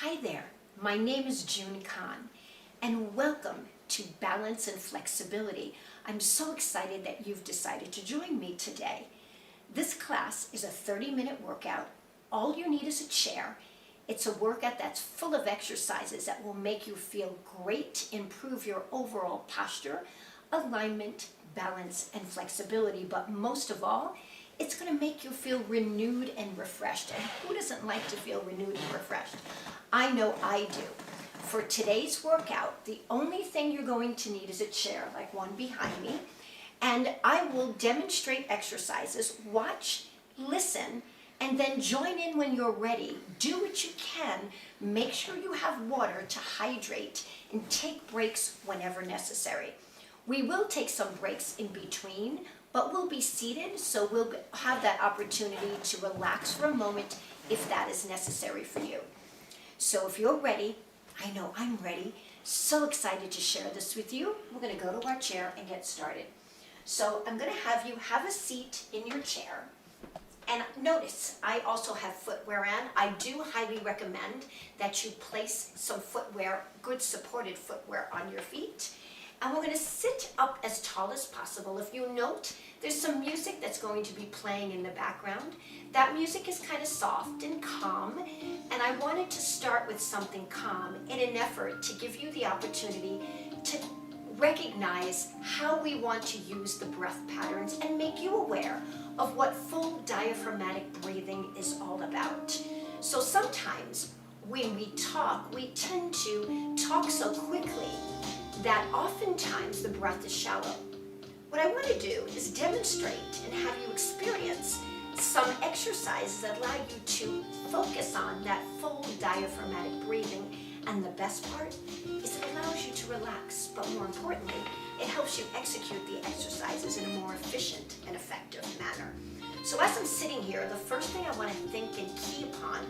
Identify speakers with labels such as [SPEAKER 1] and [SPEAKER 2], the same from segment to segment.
[SPEAKER 1] Hi there, my name is June Kahn, and welcome to Balance and Flexibility. I'm so excited that you've decided to join me today. This class is a 30-minute workout. All you need is a chair. It's a workout that's full of exercises that will make you feel great, improve your overall posture, alignment, balance, and flexibility, but most of all, it's going to make you feel renewed and refreshed. And who doesn't like to feel renewed and refreshed? I know I do. For today's workout, the only thing you're going to need is a chair, like one behind me, and I will demonstrate exercises. Watch, listen, and then join in when you're ready. Do what you can. Make sure you have water to hydrate and take breaks whenever necessary. We will take some breaks in between, but we'll be seated, so we'll have that opportunity to relax for a moment if that is necessary for you. So if you're ready, I know I'm ready, so excited to share this with you. We're going to go to our chair and get started. So I'm going to have you have a seat in your chair. And notice, I also have footwear on. I do highly recommend that you place some footwear, good supported footwear on your feet. And we're going to sit up as tall as possible. If you note, there's some music that's going to be playing in the background. That music is kind of soft and calm, and I wanted to start with something calm in an effort to give you the opportunity to recognize how we want to use the breath patterns and make you aware of what full diaphragmatic breathing is all about. So sometimes when we talk, we tend to talk so quickly that oftentimes the breath is shallow. What I want to do is demonstrate and have you experience some exercises that allow you to focus on that full diaphragmatic breathing. And the best part is it allows you to relax, but more importantly, it helps you execute the exercises in a more efficient and effective manner. So as I'm sitting here, the first thing I want to think and key upon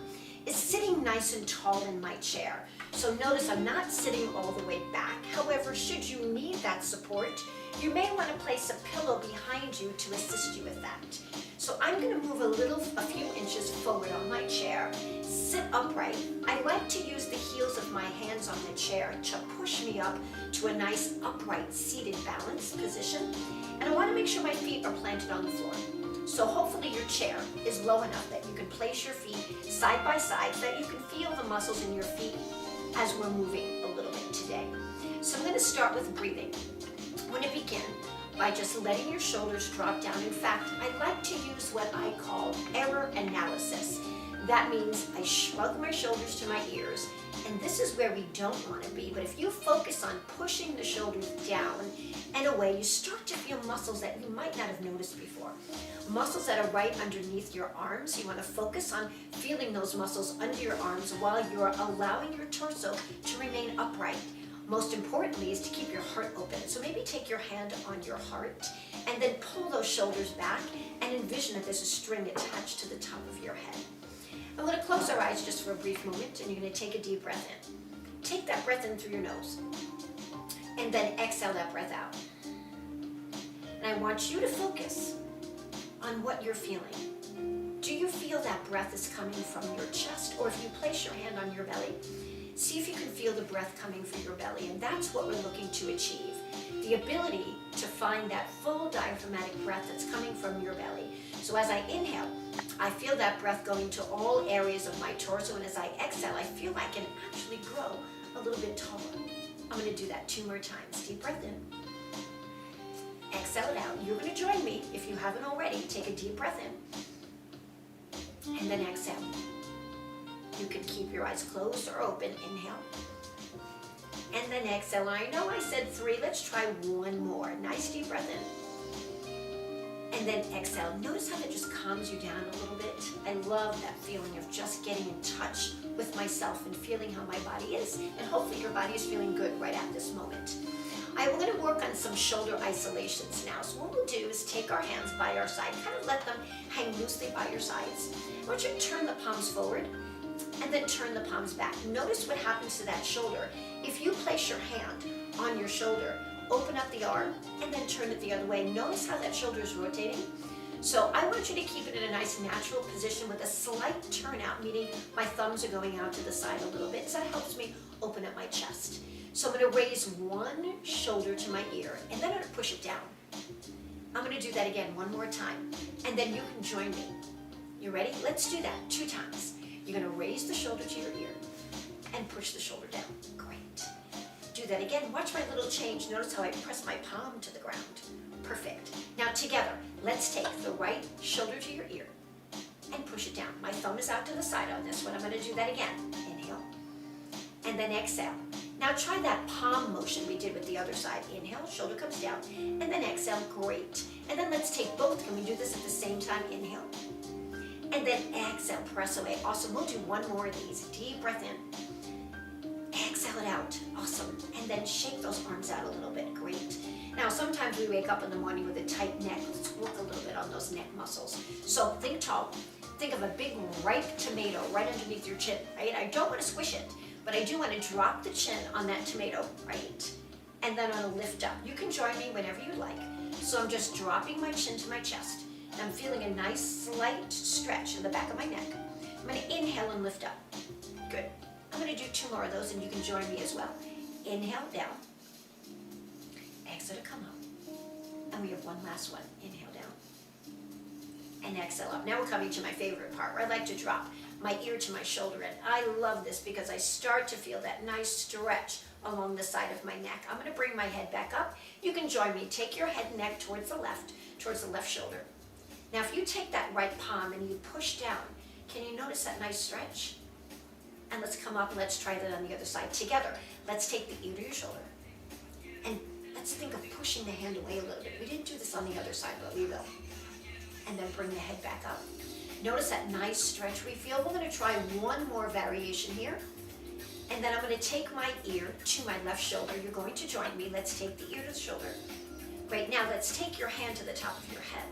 [SPEAKER 1] is sitting nice and tall in my chair. So notice I'm not sitting all the way back. However, should you need that support, you may want to place a pillow behind you to assist you with that. So I'm going to move a few inches forward on my chair, sit upright. I like to use the heels of my hands on the chair to push me up to a nice upright seated balance position. And I want to make sure my feet are planted on the floor. So hopefully your chair is low enough that you can place your feet side by side so that you can feel the muscles in your feet as we're moving a little bit today. So I'm going to start with breathing. I'm going to begin by just letting your shoulders drop down. In fact, I like to use what I call error analysis. That means I shrug my shoulders to my ears, and this is where we don't want to be. But if you focus on pushing the shoulders down and away, you start to feel muscles that you might not have noticed before. Muscles that are right underneath your arms. You want to focus on feeling those muscles under your arms while you're allowing your torso to remain upright. Most importantly is to keep your heart open. So maybe take your hand on your heart and then pull those shoulders back and envision that there's a string attached to the top of your head. I'm going to close our eyes just for a brief moment, and you're going to take a deep breath in. Take that breath in through your nose, and then exhale that breath out. And I want you to focus on what you're feeling. Do you feel that breath is coming from your chest, or if you place your hand on your belly, see if you can feel the breath coming from your belly, and that's what we're looking to achieve. The ability to find that full diaphragmatic breath that's coming from your belly. So as I inhale, I feel that breath going to all areas of my torso, and as I exhale, I feel I can actually grow a little bit taller. I'm going to do that 2 more times. Deep breath in. Exhale it out. You're going to join me if you haven't already. Take a deep breath in, and then exhale. You can keep your eyes closed or open. Inhale. And then exhale. I know I said 3. Let's try 1 more. Nice deep breath in. And then exhale. Notice how that just calms you down a little bit. I love that feeling of just getting in touch with myself and feeling how my body is. And hopefully your body is feeling good right at this moment. I'm going to work on some shoulder isolations now. So what we'll do is take our hands by our side, kind of let them hang loosely by your sides. I want you to turn the palms forward and then turn the palms back. Notice what happens to that shoulder. If you place your hand on your shoulder, open up the arm, and then turn it the other way. Notice how that shoulder is rotating. So I want you to keep it in a nice natural position with a slight turnout, meaning my thumbs are going out to the side a little bit, so that helps me open up my chest. So I'm going to raise one shoulder to my ear, and then I'm going to push it down. I'm going to do that again one more time, and then you can join me. You ready? Let's do that 2 times. You're going to raise the shoulder to your ear and push the shoulder down. Great. Do that again. Watch my little change. Notice how I press my palm to the ground. Perfect. Now together, let's take the right shoulder to your ear and push it down. My thumb is out to the side on this one. I'm going to do that again. Inhale. And then exhale. Now try that palm motion we did with the other side. Inhale, shoulder comes down, and then exhale. Great. And then let's take both. Can we do this at the same time? Inhale. And then exhale, press away. Awesome. We'll do one more of these. Deep breath in. Exhale it out. Awesome. And then shake those arms out a little bit. Great. Now, sometimes we wake up in the morning with a tight neck. Let's work a little bit on those neck muscles. So think tall. Think of a big ripe tomato right underneath your chin, right? I don't want to squish it, but I do want to drop the chin on that tomato, right? And then I'm going to lift up. You can join me whenever you like. So I'm just dropping my chin to my chest. And I'm feeling a nice slight stretch in the back of my neck. I'm going to inhale and lift up. Good. I'm going to do 2 more of those, and you can join me as well. Inhale down. Exhale to come up. And we have one last one. Inhale down. And exhale up. Now we're coming to my favorite part, where I like to drop my ear to my shoulder. And I love this because I start to feel that nice stretch along the side of my neck. I'm going to bring my head back up. You can join me. Take your head and neck towards the left shoulder. Now if you take that right palm and you push down, can you notice that nice stretch? And let's come up and let's try that on the other side together. Let's take the ear to your shoulder. And let's think of pushing the hand away a little bit. We didn't do this on the other side, but we will. And then bring the head back up. Notice that nice stretch we feel. We're going to try one more variation here. And then I'm going to take my ear to my left shoulder. You're going to join me. Let's take the ear to the shoulder. Great. Now let's take your hand to the top of your head.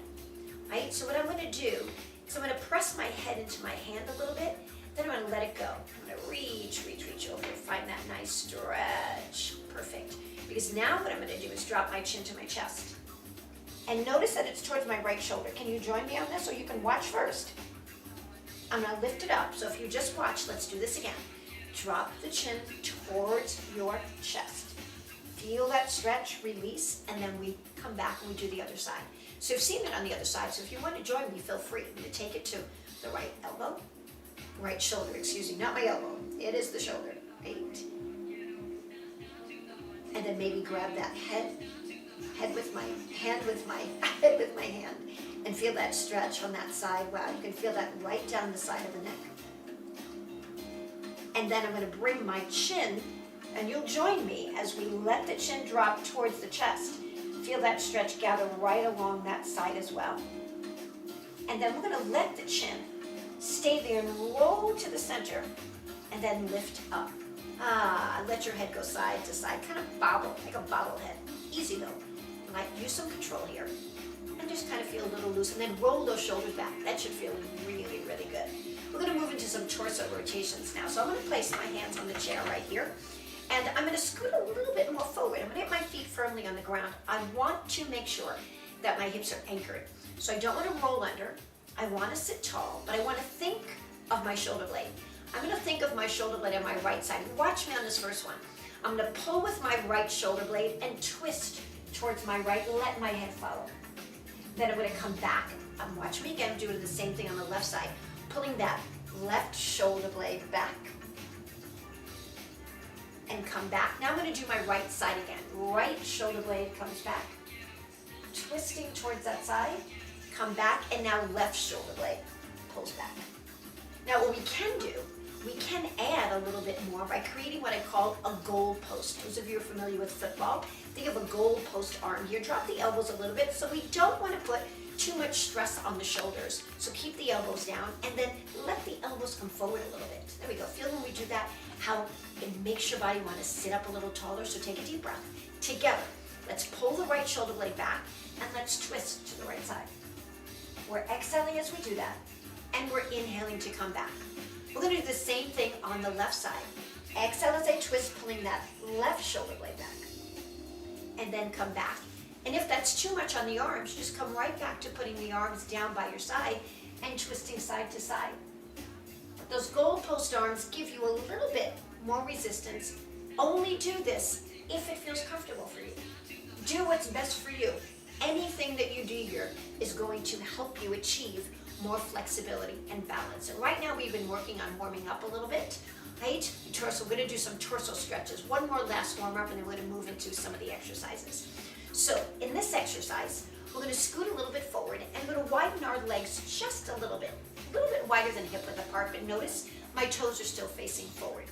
[SPEAKER 1] Right? So what I'm going to do is I'm going to press my head into my hand a little bit. Then I'm going to let it go. I'm going to reach over. Find that nice stretch. Perfect. Because now what I'm going to do is drop my chin to my chest. And notice that it's towards my right shoulder. Can you join me on this? Or you can watch first. I'm going to lift it up. So if you just watch, let's do this again. Drop the chin towards your chest. Feel that stretch, release, and then we come back and we do the other side. So you've seen it on the other side. So if you want to join me, feel free. I'm going to take it to the right elbow. Right shoulder, excuse me, not my elbow. It is the shoulder. Right. And then maybe grab that head with my hand, and feel that stretch on that side. Wow, you can feel that right down the side of the neck. And then I'm going to bring my chin, and you'll join me as we let the chin drop towards the chest. Feel that stretch gather right along that side as well. And then we're going to let the chin stay there and roll to the center, and then lift up. Let your head go side to side, kind of bobble, like a bobblehead. Easy though. Like, use some control here. And just kind of feel a little loose, and then roll those shoulders back. That should feel really, really good. We're going to move into some torso rotations now. So I'm going to place my hands on the chair right here. And I'm going to scoot a little bit more forward. I'm going to get my feet firmly on the ground. I want to make sure that my hips are anchored. So I don't want to roll under. I want to sit tall, but I want to think of my shoulder blade. I'm going to think of my shoulder blade on my right side. Watch me on this first one. I'm going to pull with my right shoulder blade and twist towards my right. Let my head follow. Then I'm going to come back. Watch me again. I'm doing the same thing on the left side. Pulling that left shoulder blade back. And come back. Now I'm going to do my right side again. Right shoulder blade comes back. Twisting towards that side. Come back, and now left shoulder blade pulls back. Now what we can do, we can add a little bit more by creating what I call a goal post. Those of you who are familiar with football, think of a goal post arm here. Drop the elbows a little bit, so we don't want to put too much stress on the shoulders. So keep the elbows down, and then let the elbows come forward a little bit. There we go. Feel when we do that, how it makes your body want to sit up a little taller, so take a deep breath. Together, let's pull the right shoulder blade back, and let's twist to the right side. We're exhaling as we do that, and we're inhaling to come back. We're going to do the same thing on the left side. Exhale as I twist, pulling that left shoulder blade back. And then come back. And if that's too much on the arms, just come right back to putting the arms down by your side and twisting side to side. Those goalpost arms give you a little bit more resistance. Only do this if it feels comfortable for you. Do what's best for you. Anything that you do here is going to help you achieve more flexibility and balance. And right now we've been working on warming up a little bit, right? Torso, we're gonna do some torso stretches. One more last warm up and then we're gonna move into some of the exercises. So in this exercise, we're gonna scoot a little bit forward and we're gonna widen our legs just a little bit wider than hip width apart, but notice my toes are still facing forward.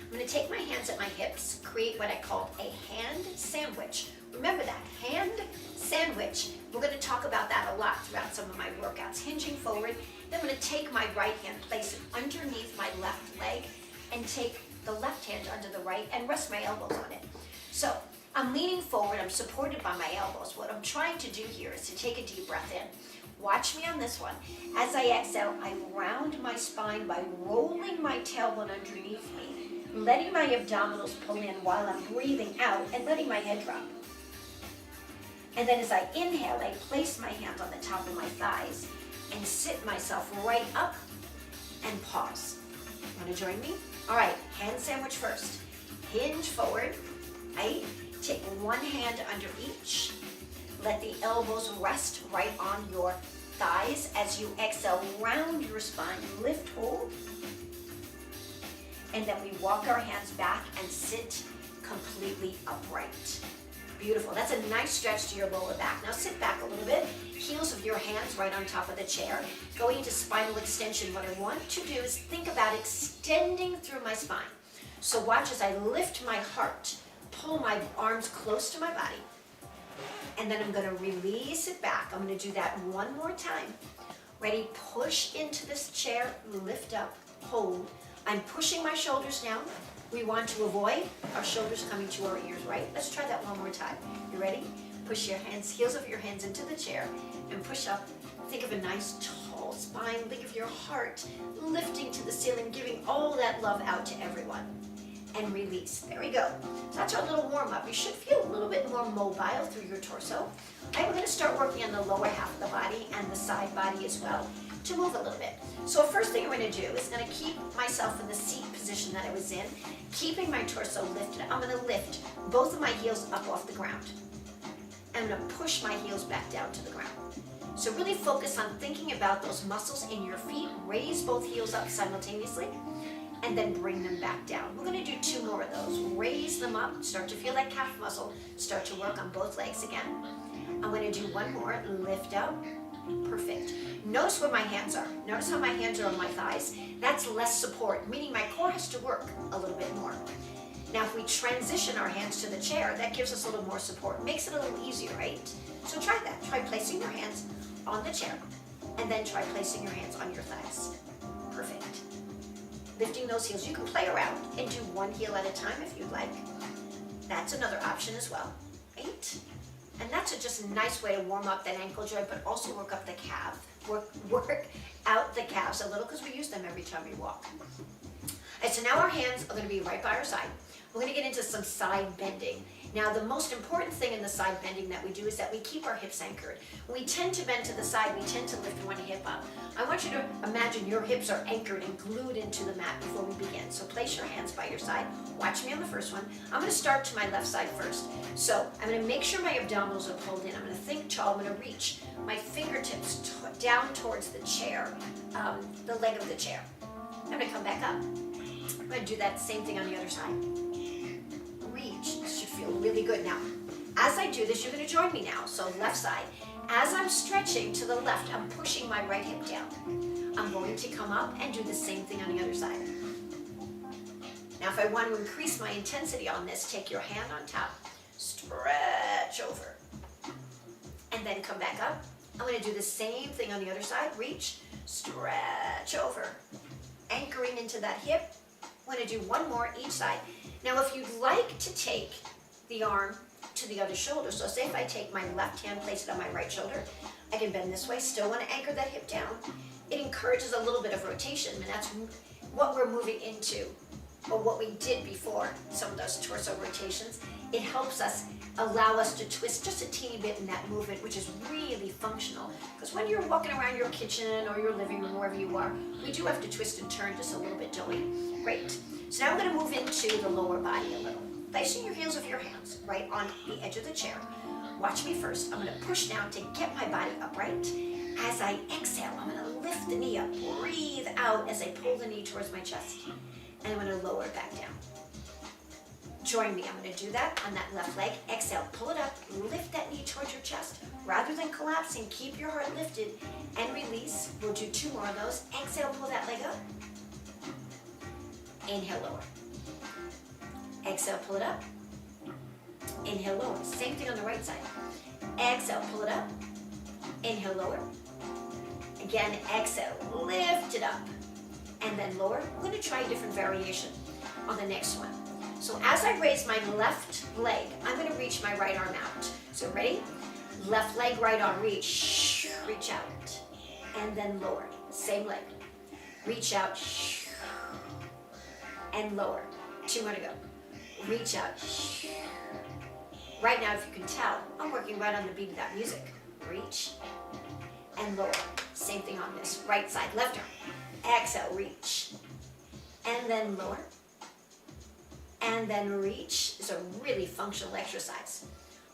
[SPEAKER 1] I'm gonna take my hands at my hips, create what I call a hand sandwich. Remember that, hand sandwich. We're gonna talk about that a lot throughout some of my workouts. Hinging forward, then I'm gonna take my right hand, place it underneath my left leg, and take the left hand under the right and rest my elbows on it. So I'm leaning forward, I'm supported by my elbows. What I'm trying to do here is to take a deep breath in. Watch me on this one. As I exhale, I round my spine by rolling my tailbone underneath me, letting my abdominals pull in while I'm breathing out and letting my head drop. And then as I inhale, I place my hands on the top of my thighs and sit myself right up and pause. Want to join me? All right, hand sandwich first. Hinge forward, right? Take one hand under each. Let the elbows rest right on your thighs. As you exhale, round your spine, lift, hold. And then we walk our hands back and sit completely upright. Beautiful. That's a nice stretch to your lower back. Now sit back a little bit. Heels of your hands right on top of the chair. Going into spinal extension, what I want to do is think about extending through my spine. So watch as I lift my heart, pull my arms close to my body, and then I'm going to release it back. I'm going to do that one more time. Ready? Push into this chair, lift up, hold. I'm pushing my shoulders down. We want to avoid our shoulders coming to our ears, right? Let's try that one more time. You ready? Push your hands, heels of your hands into the chair and push up. Think of a nice tall spine. Think of your heart lifting to the ceiling, giving all that love out to everyone. And release. There we go. So that's our little warm up. You should feel a little bit more mobile through your torso. I'm going to start working on the lower half of the body and the side body as well to move a little bit. So first thing I'm going to do is going to keep myself in the seat position that I was in, keeping my torso lifted. I'm going to lift both of my heels up off the ground. I'm going to push my heels back down to the ground. So really focus on thinking about those muscles in your feet. Raise both heels up simultaneously and then bring them back down. We're going to do two more of those. Raise them up, start to feel that calf muscle, start to work on both legs again. I'm going to do one more, lift up. Perfect. Notice where my hands are. Notice how my hands are on my thighs. That's less support, meaning my core has to work a little bit more. Now if we transition our hands to the chair, that gives us a little more support. Makes it a little easier, right? So try that. Try placing your hands on the chair and then try placing your hands on your thighs. Perfect. Lifting those heels. You can play around and do one heel at a time if you'd like. That's another option as well, right? And that's just a nice way to warm up that ankle joint, but also work up the calf. Work out the calves a little because we use them every time we walk. And so now our hands are going to be right by our side. We're going to get into some side bending. Now the most important thing in the side bending that we do is that we keep our hips anchored. When we tend to bend to the side, we tend to lift one hip up. I want you to imagine your hips are anchored and glued into the mat before we begin. So place your hands by your side. Watch me on the first one. I'm going to start to my left side first. So I'm going to make sure my abdominals are pulled in. I'm going to think tall. I'm going to reach my fingertips down towards the chair, the leg of the chair. I'm going to come back up. I'm going to do that same thing on the other side. Reach. This should feel really good. Now, as I do this, you're going to join me now. So left side. As I'm stretching to the left, I'm pushing my right hip down. I'm going to come up and do the same thing on the other side. Now, if I want to increase my intensity on this, take your hand on top, stretch over, and then come back up. I'm going to do the same thing on the other side. Reach, stretch over, anchoring into that hip. I'm going to do one more each side. Now, if you'd like to take the arm to the other shoulder, so say if I take my left hand, place it on my right shoulder, I can bend this way, still want to anchor that hip down. It encourages a little bit of rotation, and that's what we're moving into, or what we did before, some of those torso rotations. It helps us allow us to twist just a teeny bit in that movement, which is really functional. Because when you're walking around your kitchen or your living room, wherever you are, we do have to twist and turn just a little bit, don't we? Great. So now we're going to move into the lower body a little. Placing your heels of your hands right on the edge of the chair. Watch me first. I'm going to push down to get my body upright. As I exhale, I'm going to lift the knee up. Breathe out as I pull the knee towards my chest. And I'm going to lower it back down. Join me. I'm going to do that on that left leg. Exhale, pull it up, lift that knee towards your chest. Rather than collapsing, keep your heart lifted and release. We'll do 2 more of those. Exhale, pull that leg up. Inhale, lower. Exhale, pull it up. Inhale, lower. Same thing on the right side. Exhale, pull it up. Inhale, lower. Again, exhale, lift it up. And then lower. We're going to try a different variation on the next one. So as I raise my left leg, I'm going to reach my right arm out. So ready? Left leg, right arm, reach. Reach out. And then lower. Same leg. Reach out. And lower. 2 more to go. Reach out. Right now, if you can tell, I'm working right on the beat of that music. Reach and lower. Same thing on this. Right side, left arm. Exhale, reach. And then lower. And then reach. It's a really functional exercise.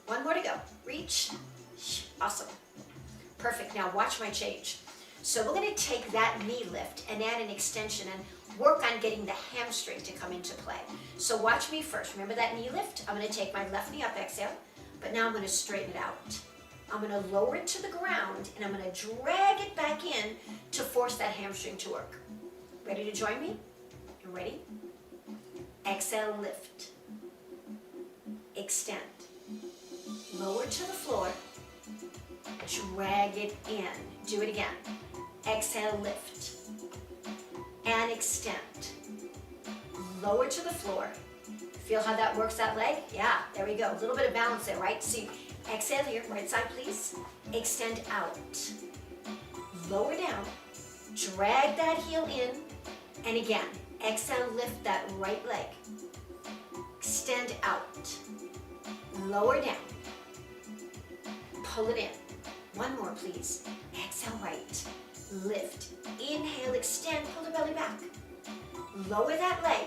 [SPEAKER 1] 1 more to go. Reach. Awesome. Perfect. Now watch my change. So we're going to take that knee lift and add an extension and work on getting the hamstring to come into play. So watch me first. Remember that knee lift? I'm going to take my left knee up, exhale, but now I'm going to straighten it out. I'm going to lower it to the ground and I'm going to drag it back in to force that hamstring to work. Ready to join me? You ready? Exhale, lift. Extend. Lower to the floor. Drag it in. Do it again. Exhale, lift. And extend. Lower to the floor. Feel how that works that leg? Yeah, there we go. A little bit of balance there, right? So exhale here, right side please. Extend out. Lower down. Drag that heel in. And again, exhale, lift that right leg. Extend out. Lower down. Pull it in. 1 more please. Exhale, right. Lift. Inhale, extend, pull the belly back. Lower that leg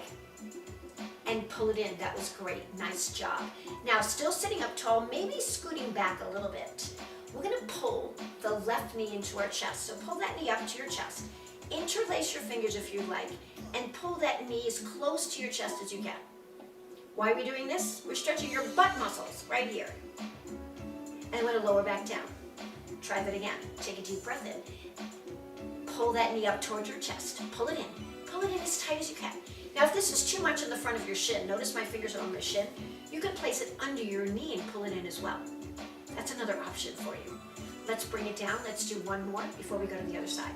[SPEAKER 1] and pull it in. That was great. Nice job. Now, still sitting up tall, maybe scooting back a little bit. We're going to pull the left knee into our chest. So pull that knee up to your chest. Interlace your fingers if you'd like and pull that knee as close to your chest as you can. Why are we doing this? We're stretching your butt muscles right here. And we're going to lower back down. Try that again. Take a deep breath in. Pull that knee up towards your chest. Pull it in. Pull it in as tight as you can. Now, if this is too much in the front of your shin, notice my fingers are on my shin, you can place it under your knee and pull it in as well. That's another option for you. Let's bring it down. Let's do 1 more before we go to the other side.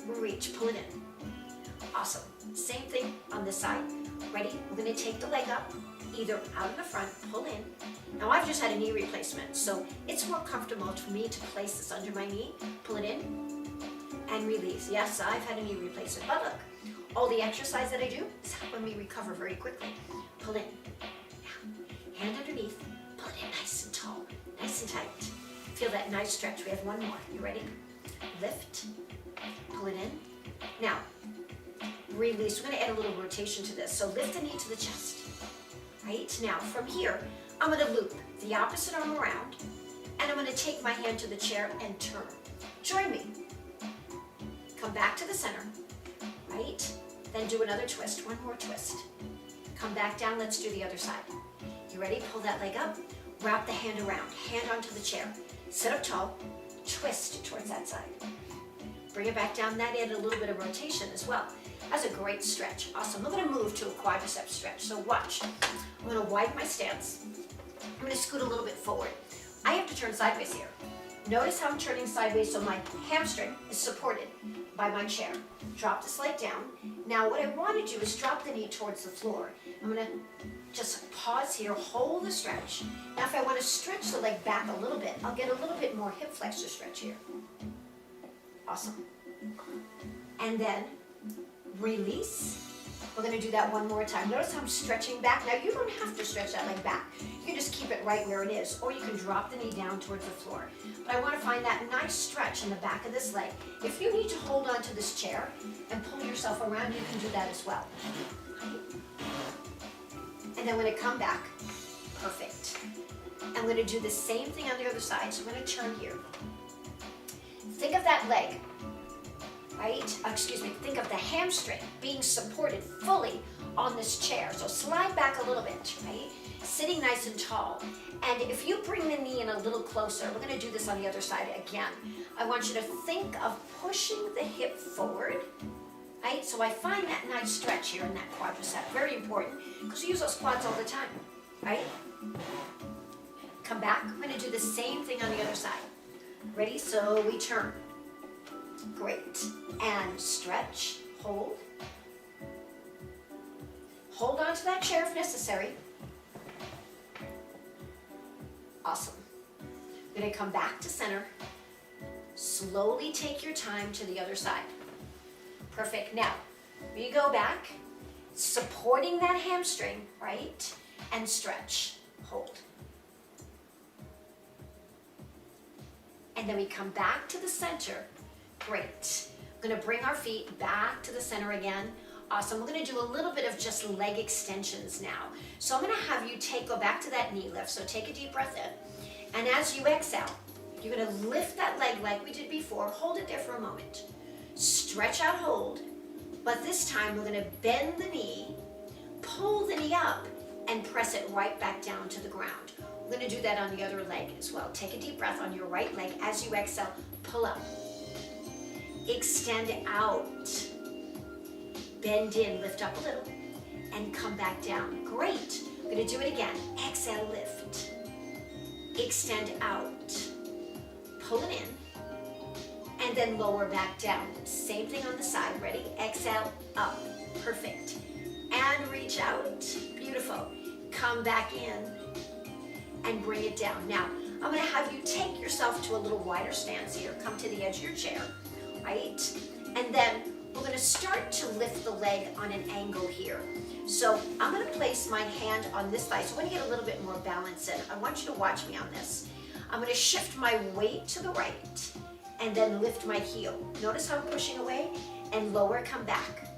[SPEAKER 1] Reach, pull it in. Awesome. Same thing on this side. Ready? We're going to take the leg up, either out in the front, pull in. Now, I've just had a knee replacement, so it's more comfortable for me to place this under my knee, pull it in, and release. Yes, I've had a knee replacement, but look, all the exercise that I do is helping me recover very quickly. Pull in. Now, hand underneath, pull it in nice and tall, nice and tight. Feel that nice stretch. We have 1 more. You ready? Lift, pull it in. Now, release. We're going to add a little rotation to this. So lift the knee to the chest. Right? Now, from here, I'm going to loop the opposite arm around, and I'm going to take my hand to the chair and turn. Join me. Come back to the center. Right? Then do another twist. 1 more twist. Come back down. Let's do the other side. You ready? Pull that leg up. Wrap the hand around. Hand onto the chair. Sit up tall. Twist towards that side. Bring it back down. That added a little bit of rotation as well. That's a great stretch. Awesome. We're going to move to a quadricep stretch. So watch. I'm going to widen my stance. I'm going to scoot a little bit forward. I have to turn sideways here. Notice how I'm turning sideways so my hamstring is supported by my chair. Drop this leg down. Now what I want to do is drop the knee towards the floor. I'm going to just pause here, hold the stretch. Now if I want to stretch the leg back a little bit, I'll get a little bit more hip flexor stretch here. Awesome. And then release We're gonna do that one more time. Notice how I'm stretching back. Now you don't have to stretch that leg back. You can just keep it right where it is, or you can drop the knee down towards the floor. But I wanna find that nice stretch in the back of this leg. If you need to hold on to this chair and pull yourself around, you can do that as well. And then when I come back, perfect. I'm gonna do the same thing on the other side, so I'm gonna turn here. Think of that leg, right? Think of the hamstring being supported fully on this chair. So slide back a little bit, right? Sitting nice and tall. And if you bring the knee in a little closer, we're gonna do this on the other side again. I want you to think of pushing the hip forward, right? So I find that nice stretch here in that quadricep, very important, because we use those quads all the time, right? Come back, I'm gonna do the same thing on the other side. Ready? So we turn. Great. And stretch, hold. Hold on to that chair if necessary. Awesome. We're gonna come back to center. Slowly take your time to the other side. Perfect. Now, we go back, supporting that hamstring, right? And stretch, hold. And then we come back to the center. Great. We're gonna bring our feet back to the center again. Awesome. We're gonna do a little bit of just leg extensions now. So I'm gonna have you go back to that knee lift. So take a deep breath in. And as you exhale, you're gonna lift that leg like we did before. Hold it there for a moment. Stretch out, hold. But this time we're gonna bend the knee, pull the knee up, and press it right back down to the ground. We're gonna do that on the other leg as well. Take a deep breath on your right leg. As you exhale, pull up. Extend out. Bend in, lift up a little, and come back down. Great. We're gonna do it again. Exhale, lift. Extend out. Pull it in, and then lower back down. Same thing on the side. Ready? Exhale, up. Perfect. And reach out. Beautiful. Come back in and bring it down. Now, I'm gonna have you take yourself to a little wider stance here. Come to the edge of your chair, right? And then we're gonna start to lift the leg on an angle here. So I'm gonna place my hand on this thigh. So I'm gonna get a little bit more balance in. I want you to watch me on this. I'm gonna shift my weight to the right and then lift my heel. Notice how I'm pushing away and lower, come back.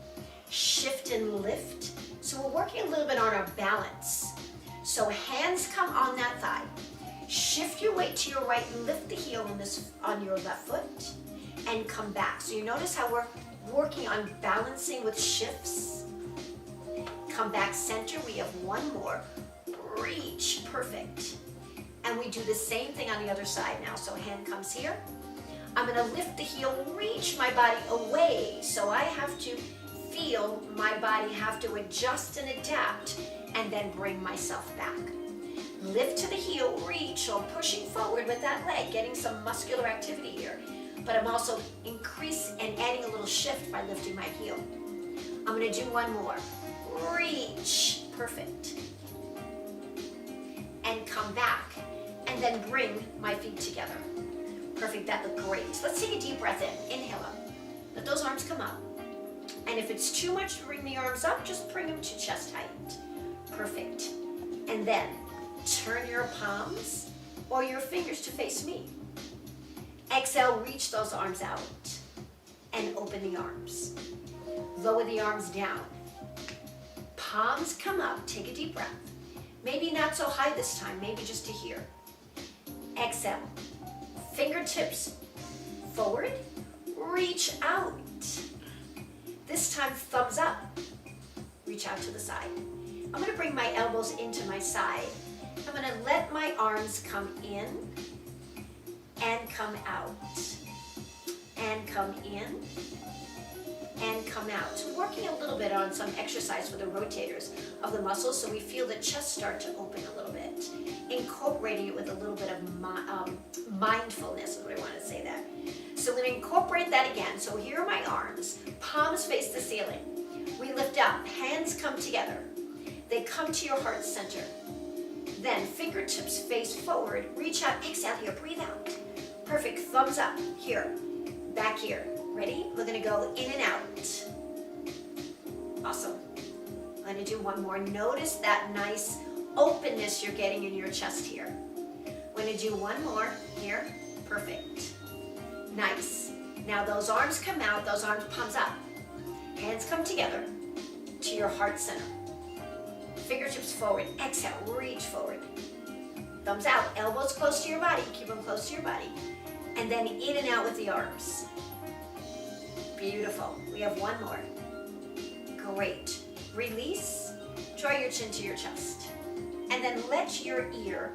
[SPEAKER 1] Shift and lift. So we're working a little bit on our balance. So hands come on that thigh. Shift your weight to your right and lift the heel on your left foot and come back. So you notice how we're working on balancing with shifts. Come back center. We have one more. Reach. Perfect. And we do the same thing on the other side now. So hand comes here. I'm going to lift the heel, reach my body away. So I have to feel my body have to adjust and adapt, and then bring myself back. Lift to the heel, reach, or pushing forward with that leg, getting some muscular activity here. But I'm also adding a little shift by lifting my heel. I'm gonna do one more. Reach, perfect. And come back, and then bring my feet together. Perfect, that looked great. Let's take a deep breath in, inhale up. Let those arms come up. And if it's too much to bring the arms up, just bring them to chest height. Perfect. And then turn your palms or your fingers to face me. Exhale, reach those arms out and open the arms. Lower the arms down. Palms come up, take a deep breath. Maybe not so high this time, maybe just to here. Exhale, fingertips forward, reach out. This time, thumbs up. Reach out to the side. I'm gonna bring my elbows into my side. I'm gonna let my arms come in and come out. And come in and come out. So working a little bit on some exercise for the rotators of the muscles so we feel the chest start to open a little bit. Incorporating it with a little bit of mindfulness is what I want to say that. So we're going to incorporate that again. So here are my arms. Palms face the ceiling. We lift up. Hands come together. They come to your heart center. Then fingertips face forward. Reach out. Exhale here. Breathe out. Perfect. Thumbs up. Here. Back here. Ready? We're going to go in and out. Awesome. going to do one more. Notice that nice openness you're getting in your chest here. We're going to do one more here. Perfect. Nice. Now those arms come out, those arms palms up. Hands come together to your heart center. Fingertips forward. Exhale, reach forward. Thumbs out, elbows close to your body. Keep them close to your body. And then in and out with the arms. Beautiful. We have one more. Great. Release. Draw your chin to your chest. And then let your ear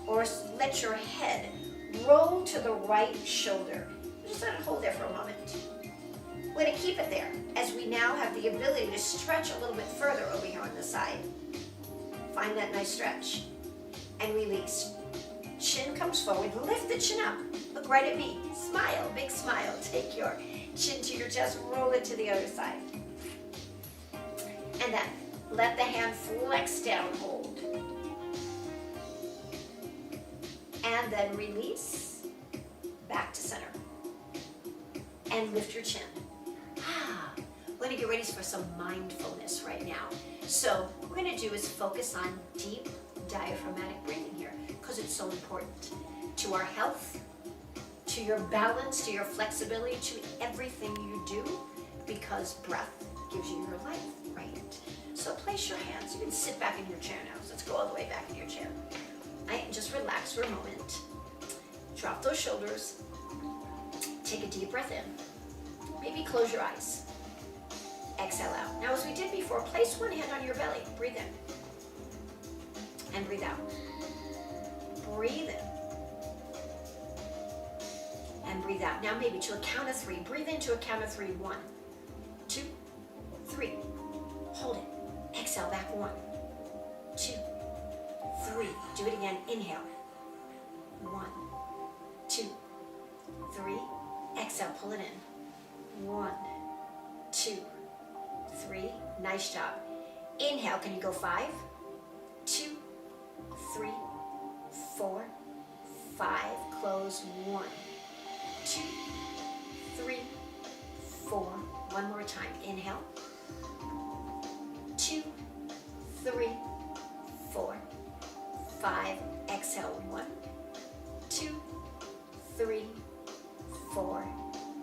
[SPEAKER 1] or let your head roll to the right shoulder. Just let it hold there for a moment. We're going to keep it there as we now have the ability to stretch a little bit further over here on the side. Find that nice stretch. And release. Chin comes forward. Lift the chin up. Look right at me. Smile. Big smile. Take your chin to your chest. Roll it to the other side. And then let the hand flex down. Hold. And then release. Back to center. And lift your chin. We're going to get ready for some mindfulness right now. So what we're going to do is focus on deep diaphragmatic breathing here because it's so important to our health, to your balance, to your flexibility, to everything you do, because breath gives you your life, right? So place your hands. You can sit back in your chair now. So let's go all the way back in your chair. And just relax for a moment. Drop those shoulders. Take a deep breath in. Maybe close your eyes. Exhale out. Now, as we did before, place one hand on your belly. Breathe in. And breathe out. Breathe in. And breathe out. Now, maybe to a count of three. Breathe in to a count of three. 1, 2, 3. Hold it. Exhale back. 1, 2, 3. Do it again. Inhale. 1, 2, 3. Exhale. Pull it in. 1, 2, 3. Nice job. Inhale. Can you go 5, 2, 3, 4, 5. Close. 1, 2, 3, 4. One more time. Inhale. 2, 3, 4, 5. Exhale. 1, 2, 3, 4,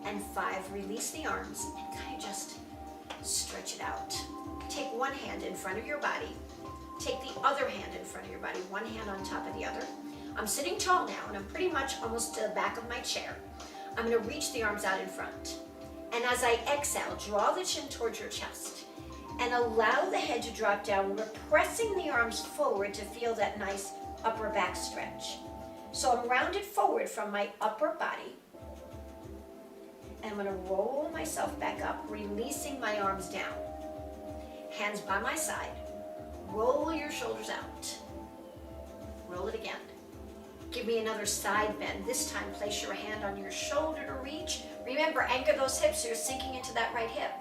[SPEAKER 1] and 5. Release the arms and kind of just stretch it out. Take one hand in front of your body. Take the other hand in front of your body. One hand on top of the other. I'm sitting tall now and I'm pretty much almost to the back of my chair. I'm going to reach the arms out in front. And as I exhale, draw the chin towards your chest and allow the head to drop down. We're pressing the arms forward to feel that nice upper back stretch. So I'm rounded forward from my upper body. And I'm going to roll myself back up, releasing my arms down. Hands by my side. Roll your shoulders out. Roll it again. Give me another side bend. This time, place your hand on your shoulder to reach. Remember, anchor those hips so you're sinking into that right hip.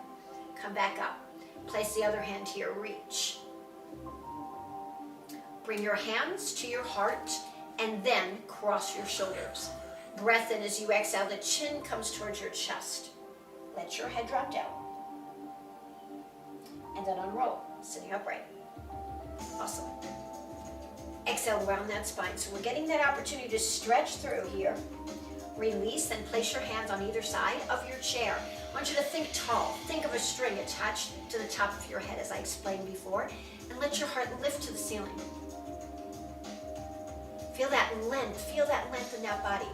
[SPEAKER 1] Come back up. Place the other hand to your reach. Bring your hands to your heart and then cross your shoulders. Breath in as you exhale. The chin comes towards your chest. Let your head drop down. And then unroll, sitting upright. Awesome. Exhale, round that spine. So we're getting that opportunity to stretch through here. Release and place your hands on either side of your chair. I want you to think tall. Think of a string attached to the top of your head as I explained before. And let your heart lift to the ceiling. Feel that length in that body.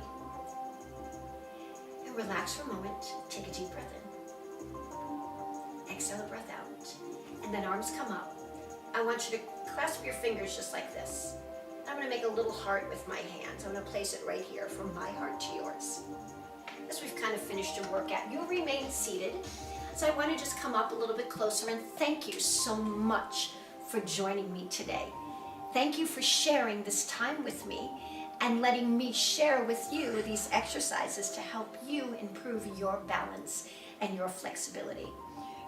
[SPEAKER 1] And relax for a moment. Take a deep breath in. Exhale the breath out. And then arms come up. I want you to clasp your fingers just like this. I'm going to make a little heart with my hands. I'm going to place it right here from my heart to yours. As we've kind of finished your workout, you remain seated. So I want to just come up a little bit closer and thank you so much for joining me today. Thank you for sharing this time with me and letting me share with you these exercises to help you improve your balance and your flexibility.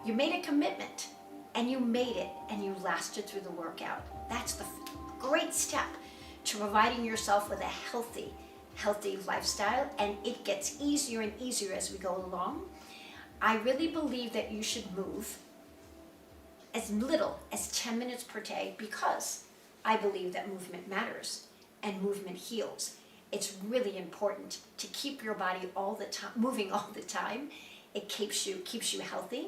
[SPEAKER 1] You made a commitment and you made it and you lasted through the workout. That's the great step to providing yourself with a healthy lifestyle, and it gets easier and easier as we go along. I really believe that you should move as little as 10 minutes per day because I believe that movement matters and movement heals. It's really important to keep your body all the time, moving all the time. It keeps you healthy,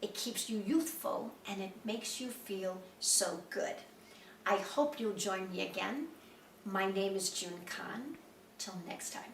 [SPEAKER 1] it keeps you youthful, and it makes you feel so good. I hope you'll join me again. My name is June Kahn. Till next time.